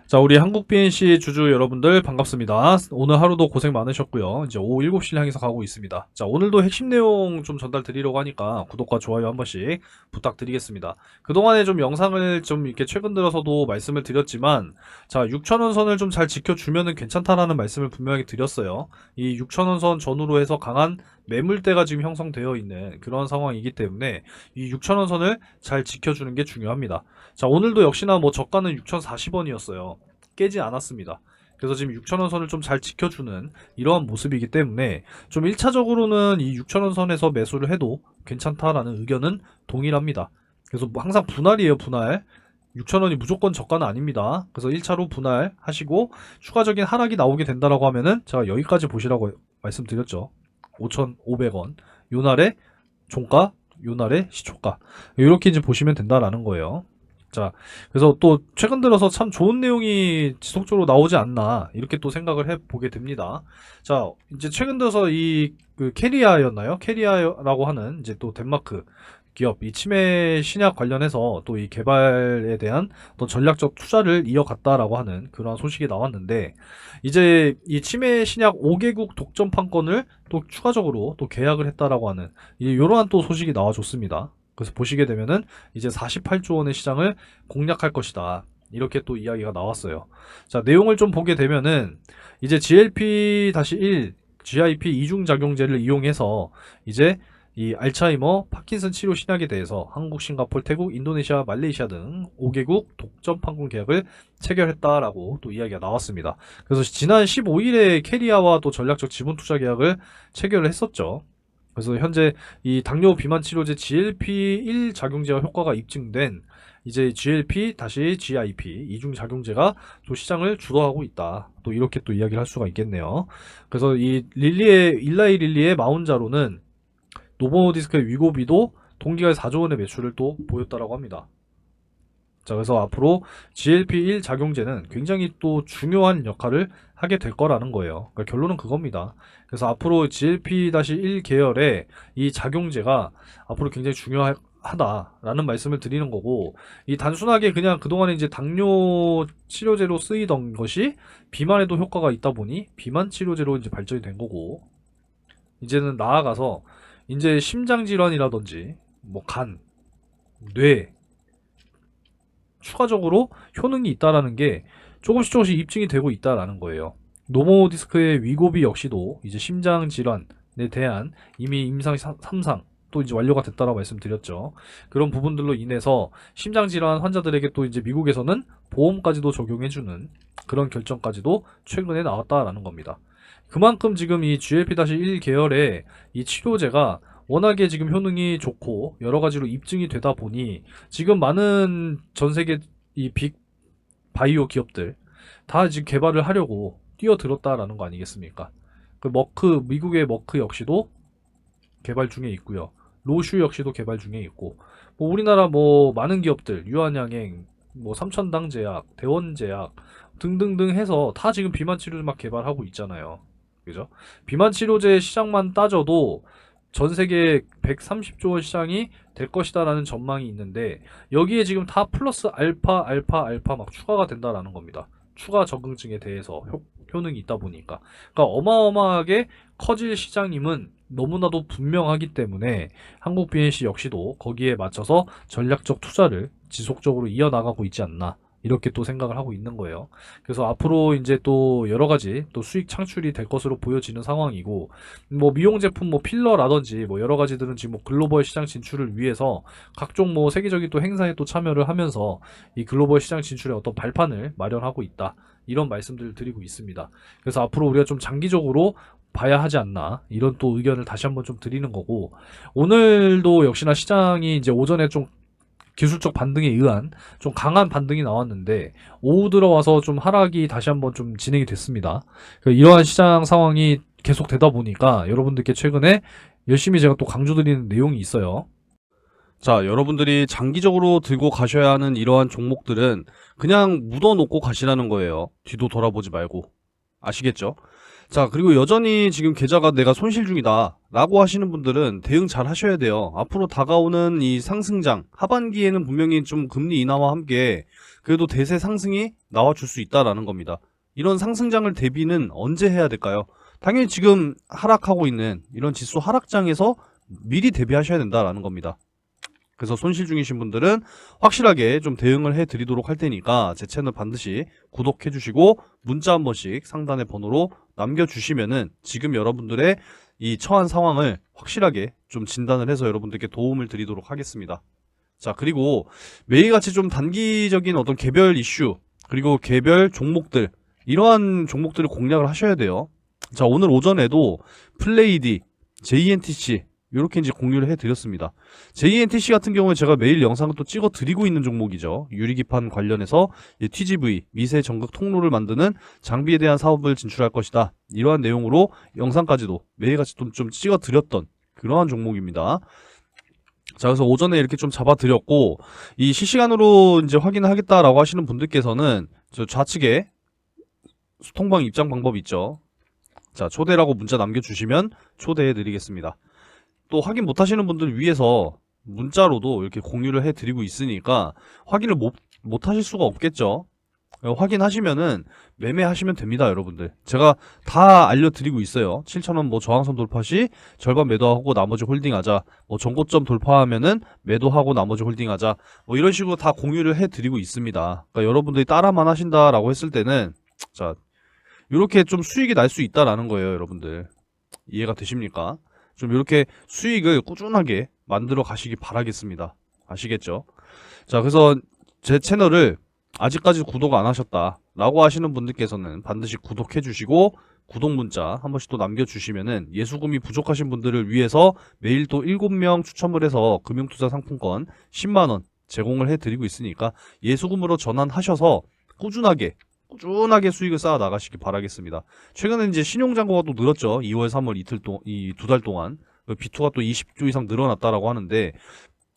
자, 우리 한국 BNC 주주 여러분들 반갑습니다. 오늘 하루도 고생 많으셨고요. 이제 오후 7시를 향해서 가고 있습니다. 자, 오늘도 핵심 내용 좀 전달 드리려고 하니까 구독과 좋아요 한 번씩 부탁드리겠습니다. 그동안에 좀 영상을 좀 이렇게 최근 들어서도 말씀을 드렸지만, 자, 6,000원 선을 좀 잘 지켜주면은 괜찮다라는 말씀을 분명히 드렸어요. 이 6,000원 선 전후로 해서 강한 매물대가 지금 형성되어 있는 그런 상황이기 때문에 이 6,000원 선을 잘 지켜주는 게 중요합니다. 자, 오늘도 역시나 뭐 저가는 6,040원이었어요. 깨지 않았습니다. 그래서 지금 6,000원 선을 좀 잘 지켜주는 이러한 모습이기 때문에 좀 1차적으로는 이 6,000원 선에서 매수를 해도 괜찮다라는 의견은 동일합니다. 그래서 뭐 항상 분할이에요, 분할. 6,000원이 무조건 저가는 아닙니다. 그래서 1차로 분할 하시고 추가적인 하락이 나오게 된다라고 하면은 제가 여기까지 보시라고 말씀드렸죠. 5,500원. 요 날에 종가, 요 날에 시초가. 이렇게 이제 보시면 된다라는 거예요. 자, 그래서 또 최근 들어서 참 좋은 내용이 지속적으로 나오지 않나 이렇게 또 생각을 해보게 됩니다. 자, 이제 최근 들어서 이 그 캐리아였나요? 캐리아라고 하는 이제 또 덴마크 기업 이 치매 신약 관련해서 또 이 개발에 대한 어떤 전략적 투자를 이어갔다라고 하는 그런 소식이 나왔는데, 이제 이 치매 신약 5개국 독점 판권을 또 추가적으로 또 계약을 했다라고 하는 이러한 또 소식이 나와줬습니다. 그래서 보시게 되면은 이제 48조 원의 시장을 공략할 것이다. 이렇게 또 이야기가 나왔어요. 자, 내용을 좀 보게 되면은 이제 GLP-1, GIP 이중작용제를 이용해서 이제 이 알츠하이머, 파킨슨 치료 신약에 대해서 한국, 싱가포르, 태국, 인도네시아, 말레이시아 등 5개국 독점 판권 계약을 체결했다라고 또 이야기가 나왔습니다. 그래서 지난 15일에 캐리아와 또 전략적 지분 투자 계약을 체결을 했었죠. 그래서 현재 이 당뇨 비만 치료제 GLP-1 작용제와 효과가 입증된 이제 GLP-GIP 이중 작용제가 또 시장을 주도하고 있다. 또 이렇게 또 이야기를 할 수가 있겠네요. 그래서 이 일라이 릴리의 마운자로는 노보디스크의 위고비도 동기간 4조 원의 매출을 또 보였다라고 합니다. 자, 그래서 앞으로 GLP-1 작용제는 굉장히 또 중요한 역할을 하게 될 거라는 거예요. 그러니까 결론은 그겁니다. 그래서 앞으로 GLP-1 계열의 이 작용제가 앞으로 굉장히 중요하다라는 말씀을 드리는 거고, 이 단순하게 그냥 그동안에 이제 당뇨 치료제로 쓰이던 것이 비만에도 효과가 있다 보니 비만 치료제로 이제 발전이 된 거고, 이제는 나아가서 이제 심장 질환이라든지 뭐 간, 뇌 추가적으로 효능이 있다라는 게 조금씩 입증이 되고 있다라는 거예요. 노모디스크의 위고비 역시도 이제 심장 질환에 대한 이미 임상 3상 또 이제 완료가 됐다라고 말씀드렸죠. 그런 부분들로 인해서 심장 질환 환자들에게 또 이제 미국에서는 보험까지도 적용해주는 그런 결정까지도 최근에 나왔다라는 겁니다. 그만큼 지금 이 GLP-1 계열의 이 치료제가 워낙에 지금 효능이 좋고 여러 가지로 입증이 되다 보니 지금 많은 전 세계 이 빅 바이오 기업들 다 지금 개발을 하려고 뛰어들었다라는 거 아니겠습니까? 그 미국의 머크 역시도 개발 중에 있고요. 로슈 역시도 개발 중에 있고, 뭐 우리나라 뭐 많은 기업들, 유한양행, 뭐 삼천당제약, 대원제약 등등등 해서 다 지금 비만 치료제 막 개발하고 있잖아요. 그죠? 비만 치료제 시장만 따져도 전 세계 130조 원 시장이 될 것이다라는 전망이 있는데, 여기에 지금 다 플러스 알파 막 추가가 된다라는 겁니다. 추가 적응증에 대해서 효능이 있다 보니까. 그러니까 어마어마하게 커질 시장임은 너무나도 분명하기 때문에 한국 BNC 역시도 거기에 맞춰서 전략적 투자를 지속적으로 이어나가고 있지 않나, 이렇게 또 생각을 하고 있는 거예요. 그래서 앞으로 이제 또 여러 가지 또 수익 창출이 될 것으로 보여지는 상황이고, 뭐 미용 제품 뭐 필러라든지 뭐 여러 가지들은 지금 뭐 글로벌 시장 진출을 위해서 각종 뭐 세계적인 또 행사에 또 참여를 하면서 이 글로벌 시장 진출의 어떤 발판을 마련하고 있다, 이런 말씀들을 드리고 있습니다. 그래서 앞으로 우리가 좀 장기적으로 봐야 하지 않나, 이런 또 의견을 다시 한번 좀 드리는 거고, 오늘도 역시나 시장이 이제 오전에 좀 기술적 반등에 의한 좀 강한 반등이 나왔는데 오후 들어와서 좀 하락이 다시 한번 좀 진행이 됐습니다. 이러한 시장 상황이 계속 되다 보니까 여러분들께 최근에 열심히 제가 또 강조드리는 내용이 있어요. 자, 여러분들이 장기적으로 들고 가셔야 하는 이러한 종목들은 그냥 묻어놓고 가시라는 거예요. 뒤도 돌아보지 말고. 아시겠죠? 자, 그리고 여전히 지금 계좌가 내가 손실 중이다 라고 하시는 분들은 대응 잘 하셔야 돼요. 앞으로 다가오는 이 상승장, 하반기에는 분명히 좀 금리 인하와 함께 그래도 대세 상승이 나와줄 수 있다라는 겁니다. 이런 상승장을 대비는 언제 해야 될까요? 당연히 지금 하락하고 있는 이런 지수 하락장에서 미리 대비하셔야 된다라는 겁니다. 그래서 손실 중이신 분들은 확실하게 좀 대응을 해 드리도록 할 테니까 제 채널 반드시 구독해 주시고 문자 한 번씩 상단의 번호로 남겨주시면은 지금 여러분들의 이 처한 상황을 확실하게 좀 진단을 해서 여러분들께 도움을 드리도록 하겠습니다. 자, 그리고 매일같이 좀 단기적인 어떤 개별 이슈 그리고 개별 종목들 이러한 종목들을 공략을 하셔야 돼요. 자, 오늘 오전에도 플레이디, JNTC 이렇게 이제 공유를 해드렸습니다. JNTC 같은 경우에 제가 매일 영상을 또 찍어 드리고 있는 종목이죠. 유리기판 관련해서 TGV, 미세 전극 통로를 만드는 장비에 대한 사업을 진출할 것이다. 이러한 내용으로 영상까지도 매일같이 좀 찍어 드렸던 그러한 종목입니다. 자, 그래서 오전에 이렇게 좀 잡아 드렸고, 이 실시간으로 이제 확인을 하겠다라고 하시는 분들께서는 저 좌측에 소통방 입장 방법 있죠. 자, 초대라고 문자 남겨주시면 초대해 드리겠습니다. 또 확인 못 하시는 분들 위해서 문자로도 이렇게 공유를 해 드리고 있으니까 확인을 못 하실 수가 없겠죠. 확인하시면은 매매하시면 됩니다, 여러분들. 제가 다 알려드리고 있어요. 7,000원 뭐 저항선 돌파 시 절반 매도하고 나머지 홀딩하자. 뭐 전고점 돌파하면은 매도하고 나머지 홀딩하자. 뭐 이런 식으로 다 공유를 해드리고 있습니다. 그러니까 여러분들이 따라만 하신다라고 했을 때는 자, 이렇게 좀 수익이 날 수 있다라는 거예요, 여러분들. 이해가 되십니까? 좀 이렇게 수익을 꾸준하게 만들어 가시기 바라겠습니다. 아시겠죠? 자, 그래서 제 채널을 아직까지 구독 안 하셨다 라고 하시는 분들께서는 반드시 구독해 주시고 구독 문자 한 번씩 또 남겨주시면은 예수금이 부족하신 분들을 위해서 매일 또 7명 추첨을 해서 금융투자 상품권 10만원 제공을 해드리고 있으니까 예수금으로 전환하셔서 꾸준하게 수익을 쌓아 나가시기 바라겠습니다. 최근에 이제 신용잔고가 또 늘었죠. 2월, 3월 이 2달 동안 비투가 또 20조 이상 늘어났다라고 하는데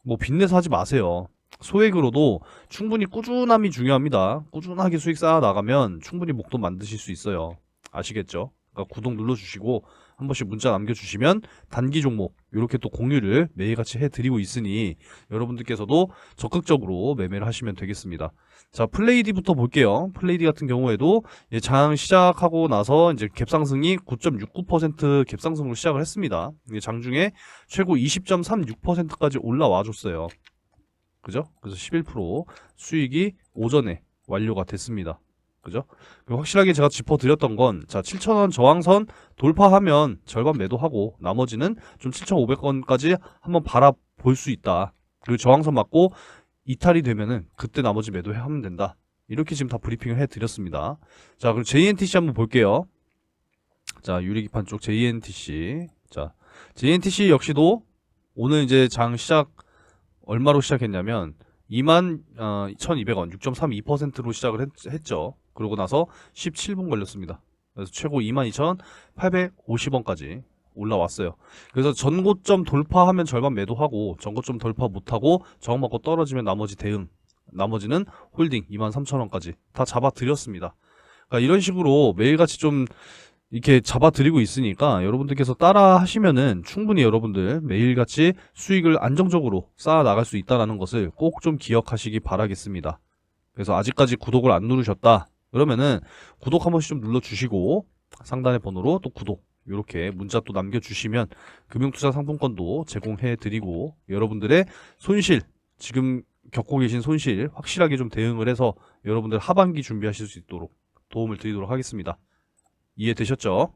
뭐 빚내서 하지 마세요. 소액으로도 충분히 꾸준함이 중요합니다. 꾸준하게 수익 쌓아 나가면 충분히 목돈 만드실 수 있어요. 아시겠죠? 그러니까 구독 눌러주시고 한 번씩 문자 남겨주시면 단기 종목 이렇게 또 공유를 매일같이 해드리고 있으니 여러분들께서도 적극적으로 매매를 하시면 되겠습니다. 자, 플레이디부터 볼게요. 플레이디 같은 경우에도 장 시작하고 나서 이제 갭상승이 9.69% 갭상승으로 시작을 했습니다. 장중에 최고 20.36%까지 올라와 줬어요. 그죠? 그래서 11% 수익이 오전에 완료가 됐습니다. 그죠? 확실하게 제가 짚어드렸던 건, 자, 7,000원 저항선 돌파하면 절반 매도하고, 나머지는 좀 7,500원까지 한번 바라볼 수 있다. 그리고 저항선 맞고, 이탈이 되면은, 그때 나머지 매도하면 된다. 이렇게 지금 다 브리핑을 해드렸습니다. 자, 그럼 JNTC 한번 볼게요. 자, 유리기판 쪽 JNTC. 자, JNTC 역시도, 오늘 이제 장 시작, 얼마로 시작했냐면, 21,200원, 6.32%로 시작을 했죠. 그러고 나서 17분 걸렸습니다. 그래서 최고 22,850원까지 올라왔어요. 그래서 전고점 돌파하면 절반 매도하고 전고점 돌파 못하고 저항 맞고 떨어지면 나머지 대응, 나머지는 홀딩 23,000원까지 다 잡아드렸습니다. 그러니까 이런 식으로 매일같이 좀 이렇게 잡아드리고 있으니까 여러분들께서 따라 하시면은 충분히 여러분들 매일같이 수익을 안정적으로 쌓아 나갈 수 있다는 것을 꼭 좀 기억하시기 바라겠습니다. 그래서 아직까지 구독을 안 누르셨다 그러면은 구독 한 번씩 좀 눌러주시고 상단의 번호로 또 구독 이렇게 문자 또 남겨주시면 금융투자 상품권도 제공해드리고 여러분들의 손실 지금 겪고 계신 손실 확실하게 좀 대응을 해서 여러분들 하반기 준비하실 수 있도록 도움을 드리도록 하겠습니다. 이해되셨죠?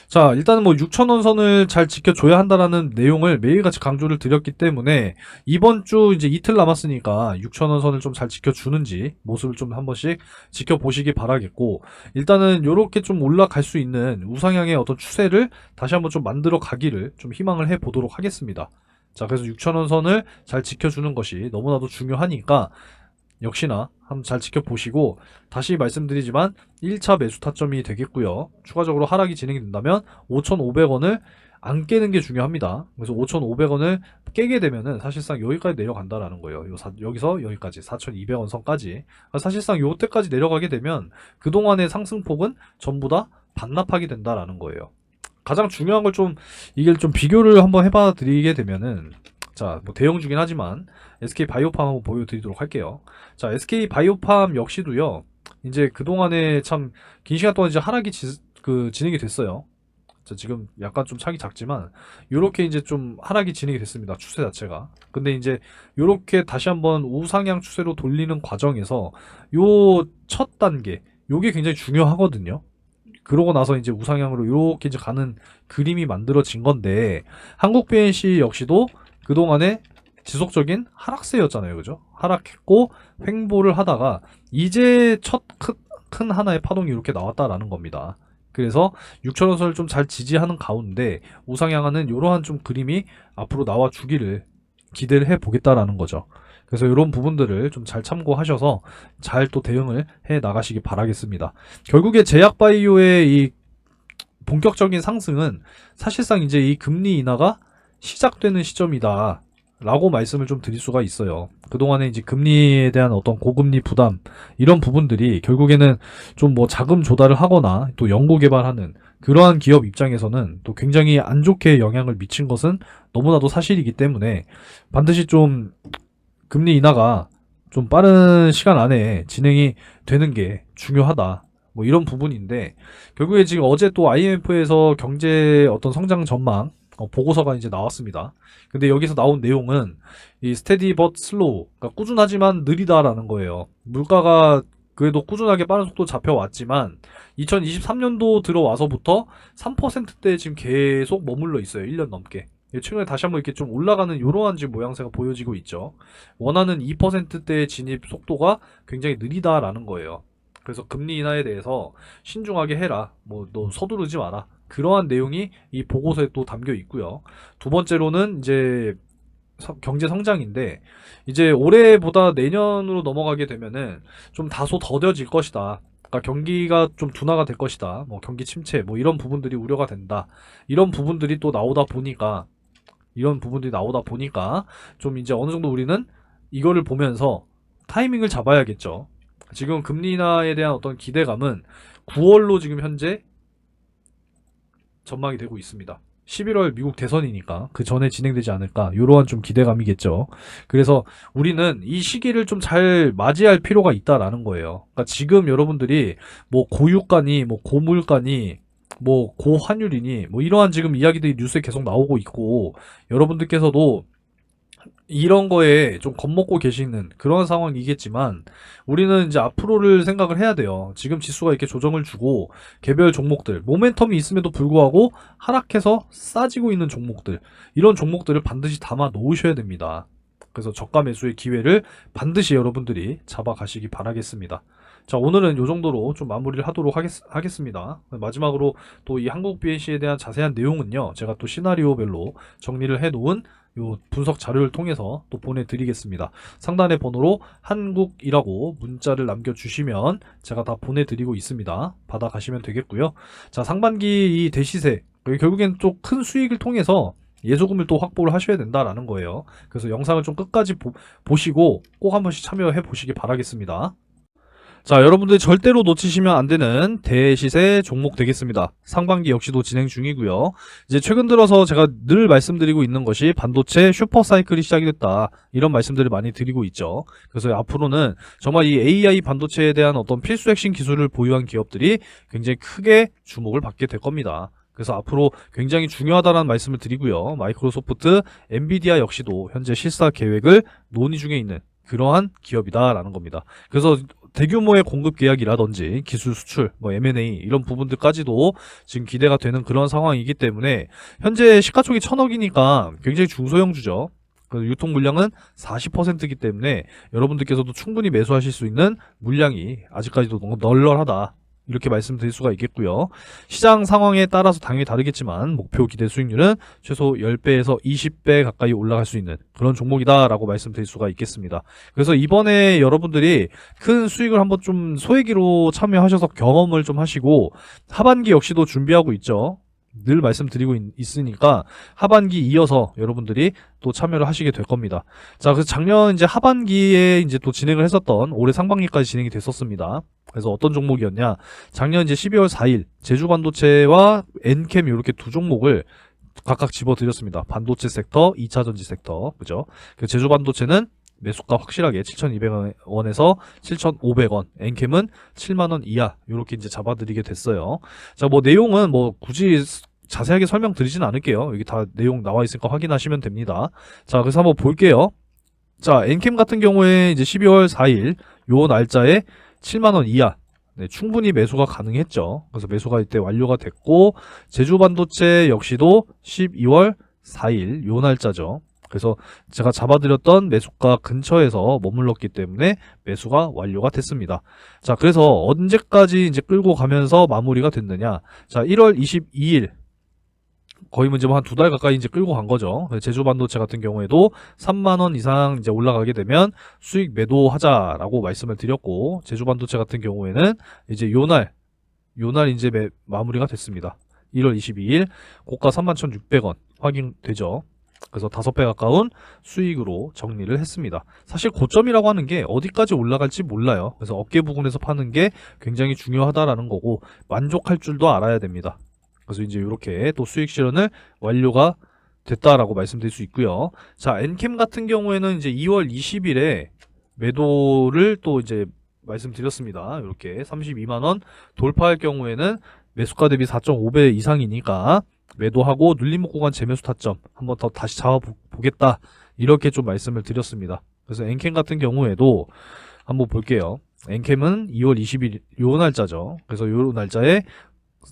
자, 일단은 뭐 6,000원 선을 잘 지켜줘야 한다라는 내용을 매일같이 강조를 드렸기 때문에 이번 주 이제 이틀 남았으니까 6,000원 선을 좀 잘 지켜주는지 모습을 좀 한 번씩 지켜보시기 바라겠고 일단은 요렇게 좀 올라갈 수 있는 우상향의 어떤 추세를 다시 한번 좀 만들어 가기를 좀 희망을 해 보도록 하겠습니다. 자, 그래서 6,000원 선을 잘 지켜주는 것이 너무나도 중요하니까 역시나 한번 잘 지켜보시고, 다시 말씀드리지만 1차 매수 타점이 되겠고요. 추가적으로 하락이 진행이 된다면 5,500원을 안 깨는 게 중요합니다. 그래서 5,500원을 깨게 되면은 사실상 여기까지 내려간다라는 거예요. 여기서 여기까지 4,200원 선까지. 사실상 요때까지 내려가게 되면 그동안의 상승폭은 전부 다 반납하게 된다라는 거예요. 가장 중요한 걸 좀, 이게 좀 비교를 한번 해봐 드리게 되면은, 자, 뭐 대형주긴 하지만 SK 바이오팜 한번 보여드리도록 할게요. 자, SK 바이오팜 역시도요, 이제 그동안에 참 긴 시간 동안 이제 하락이 진행이 됐어요. 자, 지금 약간 좀 차기 작지만 요렇게 이제 좀 하락이 진행이 됐습니다. 추세 자체가. 근데 이제 요렇게 다시 한번 우상향 추세로 돌리는 과정에서 요 첫 단계, 요게 굉장히 중요하거든요. 그러고 나서 이제 우상향으로 이렇게 이제 가는 그림이 만들어진 건데, 한국 BNC 역시도 그동안에 지속적인 하락세였잖아요. 그죠? 하락했고 횡보를 하다가 이제 첫 큰 하나의 파동이 이렇게 나왔다라는 겁니다. 그래서 6천원선을 좀 잘 지지하는 가운데 우상향하는 이러한 좀 그림이 앞으로 나와 주기를 기대를 해 보겠다라는 거죠. 그래서 이런 부분들을 좀 잘 참고하셔서 잘 또 대응을 해 나가시기 바라겠습니다. 결국에 제약바이오의 이 본격적인 상승은 사실상 이제 이 금리 인하가 시작되는 시점이다 라고 말씀을 좀 드릴 수가 있어요. 그동안에 이제 금리에 대한 어떤 고금리 부담, 이런 부분들이 결국에는 좀 뭐 자금 조달을 하거나 또 연구 개발하는 그러한 기업 입장에서는 또 굉장히 안 좋게 영향을 미친 것은 너무나도 사실이기 때문에 반드시 좀 금리 인하가 좀 빠른 시간 안에 진행이 되는 게 중요하다. 뭐 이런 부분인데, 결국에 지금 어제 또 IMF에서 경제 어떤 성장 전망 보고서가 이제 나왔습니다. 근데 여기서 나온 내용은 이 스테디 벗 슬로우, 그러니까 꾸준하지만 느리다라는 거예요. 물가가 그래도 꾸준하게 빠른 속도 잡혀왔지만 2023년도 들어와서부터 3%대에 지금 계속 머물러 있어요. 1년 넘게. 최근에 다시 한번 이렇게 좀 올라가는 이러한 지금 모양새가 보여지고 있죠. 원하는 2%대의 진입 속도가 굉장히 느리다라는 거예요. 그래서 금리 인하에 대해서 신중하게 해라. 뭐 너 서두르지 마라. 그러한 내용이 이 보고서에 또 담겨 있고요. 두 번째로는 이제 경제 성장인데, 이제 올해보다 내년으로 넘어가게 되면은 좀 다소 더뎌질 것이다. 그러니까 경기가 좀 둔화가 될 것이다. 뭐 경기 침체, 뭐 이런 부분들이 우려가 된다. 이런 부분들이 또 나오다 보니까 좀 이제 어느 정도 우리는 이거를 보면서 타이밍을 잡아야겠죠. 지금 금리 인하에 대한 어떤 기대감은 9월로 지금 현재 전망이 되고 있습니다. 11월 미국 대선이니까 그 전에 진행되지 않을까, 이러한 좀 기대감이겠죠. 그래서 우리는 이 시기를 좀 잘 맞이할 필요가 있다라는 거예요. 그러니까 지금 여러분들이 뭐 고유가니 뭐 고물가니 뭐 고환율이니 뭐 이러한 지금 이야기들이 뉴스에 계속 나오고 있고, 여러분들께서도 이런 거에 좀 겁먹고 계시는 그런 상황이겠지만, 우리는 이제 앞으로를 생각을 해야 돼요. 지금 지수가 이렇게 조정을 주고 개별 종목들 모멘텀이 있음에도 불구하고 하락해서 싸지고 있는 종목들, 이런 종목들을 반드시 담아 놓으셔야 됩니다. 그래서 저가 매수의 기회를 반드시 여러분들이 잡아가시기 바라겠습니다. 자, 오늘은 이 정도로 좀 마무리를 하도록 하겠습니다. 마지막으로 또 이 한국 BNC에 대한 자세한 내용은요, 제가 또 시나리오별로 정리를 해 놓은 요 분석 자료를 통해서 또 보내드리겠습니다. 상단의 번호로 한국이라고 문자를 남겨주시면 제가 다 보내드리고 있습니다. 받아가시면 되겠고요. 자, 상반기 이 대시세, 결국엔 좀 큰 수익을 통해서 예조금을 또 확보를 하셔야 된다라는 거예요. 그래서 영상을 좀 끝까지 보시고 꼭 한 번씩 참여해 보시기 바라겠습니다. 자, 여러분들 절대로 놓치시면 안 되는 대시세 종목 되겠습니다. 상반기 역시도 진행 중이고요. 이제 최근 들어서 제가 늘 말씀드리고 있는 것이 반도체 슈퍼사이클이 시작이 됐다, 이런 말씀들을 많이 드리고 있죠. 그래서 앞으로는 정말 이 AI 반도체에 대한 어떤 필수 핵심 기술을 보유한 기업들이 굉장히 크게 주목을 받게 될 겁니다. 그래서 앞으로 굉장히 중요하다는 말씀을 드리고요. 마이크로소프트, 엔비디아 역시도 현재 실사 계획을 논의 중에 있는 그러한 기업이다라는 겁니다. 그래서 대규모의 공급 계약이라든지 기술 수출, 뭐 M&A 이런 부분들까지도 지금 기대가 되는 그런 상황이기 때문에, 현재 시가총이 1,000억이니까 굉장히 중소형주죠. 유통 물량은 40%이기 때문에 여러분들께서도 충분히 매수하실 수 있는 물량이 아직까지도 너무 널널하다, 이렇게 말씀드릴 수가 있겠고요. 시장 상황에 따라서 당연히 다르겠지만 목표 기대 수익률은 최소 10배에서 20배 가까이 올라갈 수 있는 그런 종목이다라고 말씀드릴 수가 있겠습니다. 그래서 이번에 여러분들이 큰 수익을 한번 좀 소액으로 참여하셔서 경험을 좀 하시고 하반기 역시도 준비하고 있죠. 늘 말씀드리고 있으니까 하반기 이어서 여러분들이 또 참여를 하시게 될 겁니다. 자, 그래서 작년 이제 하반기에 이제 또 진행을 했었던 올해 상반기까지 진행이 됐었습니다. 그래서 어떤 종목이었냐? 작년 이제 12월 4일 제주반도체와 엔캠 이렇게 두 종목을 각각 집어드렸습니다. 반도체 섹터, 2차전지 섹터, 그죠? 그 제주반도체는 매수가 확실하게 7,200원에서 7,500원, 엔캠은 7만원 이하, 요렇게 이제 잡아드리게 됐어요. 자, 뭐 내용은 뭐 굳이 자세하게 설명드리진 않을게요. 여기 다 내용 나와 있으니까 확인하시면 됩니다. 자, 그래서 한번 볼게요. 자, 엔캠 같은 경우에 이제 12월 4일, 요 날짜에 7만원 이하, 네, 충분히 매수가 가능했죠. 그래서 매수가 이때 완료가 됐고, 제주반도체 역시도 12월 4일, 요 날짜죠. 그래서 제가 잡아드렸던 매수가 근처에서 머물렀기 때문에 매수가 완료가 됐습니다. 자, 그래서 언제까지 이제 끌고 가면서 마무리가 됐느냐. 자, 1월 22일. 거의 뭐 한 2달 가까이 이제 끌고 간 거죠. 제주 반도체 같은 경우에도 3만원 이상 이제 올라가게 되면 수익 매도하자라고 말씀을 드렸고, 제주 반도체 같은 경우에는 이제 요날 이제 마무리가 됐습니다. 1월 22일 고가 31,600원 확인되죠. 그래서 5배 가까운 수익으로 정리를 했습니다. 사실 고점이라고 하는 게 어디까지 올라갈지 몰라요. 그래서 어깨 부근에서 파는 게 굉장히 중요하다라는 거고, 만족할 줄도 알아야 됩니다. 그래서 이제 이렇게 또 수익 실현을 완료가 됐다라고 말씀드릴 수 있고요. 자, 엔캠 같은 경우에는 이제 2월 20일에 매도를 또 이제 말씀드렸습니다. 이렇게 32만원 돌파할 경우에는 매수가 대비 4.5배 이상이니까 매도하고 눌림목 구간 재매수 타점 한번 더 다시 잡아보겠다, 이렇게 좀 말씀을 드렸습니다. 그래서 엔캠 같은 경우에도 한번 볼게요. 엔캠은 2월 20일 요 날짜죠. 그래서 요 날짜에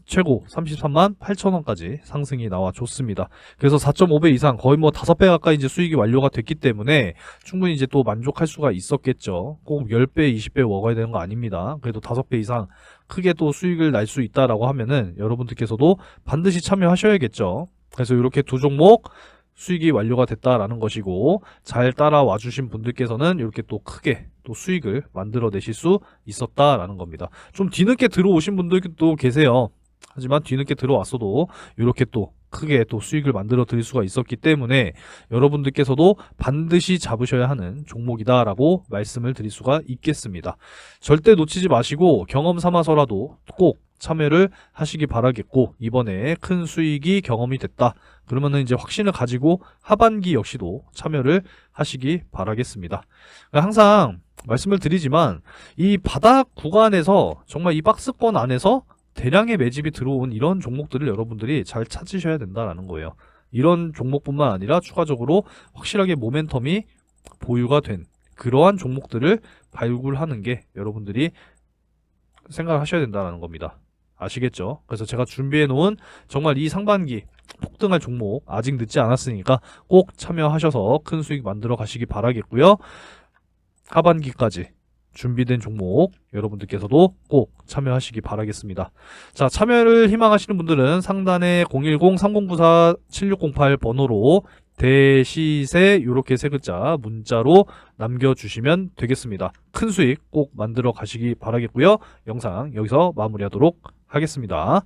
최고 33만 8천원까지 상승이 나와줬습니다. 그래서 4.5배 이상, 거의 뭐 5배 가까이 이제 수익이 완료가 됐기 때문에 충분히 이제 또 만족할 수가 있었겠죠. 꼭 10배, 20배 먹어야 되는 거 아닙니다. 그래도 5배 이상 크게 또 수익을 날 수 있다라고 하면은 여러분들께서도 반드시 참여하셔야겠죠. 그래서 이렇게 두 종목 수익이 완료가 됐다라는 것이고, 잘 따라와 주신 분들께서는 이렇게 또 크게 또 수익을 만들어 내실 수 있었다라는 겁니다. 좀 뒤늦게 들어오신 분들도 계세요. 하지만 뒤늦게 들어왔어도 이렇게 또 크게 또 수익을 만들어 드릴 수가 있었기 때문에 여러분들께서도 반드시 잡으셔야 하는 종목이다라고 말씀을 드릴 수가 있겠습니다. 절대 놓치지 마시고 경험 삼아서라도 꼭 참여를 하시기 바라겠고, 이번에 큰 수익이 경험이 됐다 그러면은 이제 확신을 가지고 하반기 역시도 참여를 하시기 바라겠습니다. 항상 말씀을 드리지만 이 바닥 구간에서 정말 이 박스권 안에서 대량의 매집이 들어온 이런 종목들을 여러분들이 잘 찾으셔야 된다라는 거예요. 이런 종목뿐만 아니라 추가적으로 확실하게 모멘텀이 보유가 된 그러한 종목들을 발굴하는 게 여러분들이 생각하셔야 된다는 겁니다. 아시겠죠? 그래서 제가 준비해 놓은 정말 이 상반기 폭등할 종목 아직 늦지 않았으니까 꼭 참여하셔서 큰 수익 만들어 가시기 바라겠고요. 하반기까지 준비된 종목 여러분들께서도 꼭 참여하시기 바라겠습니다. 자, 참여를 희망하시는 분들은 상단에 010-3094-7608 번호로 대시세 요렇게 세 글자 문자로 남겨주시면 되겠습니다. 큰 수익 꼭 만들어 가시기 바라겠고요. 영상 여기서 마무리하도록 하겠습니다.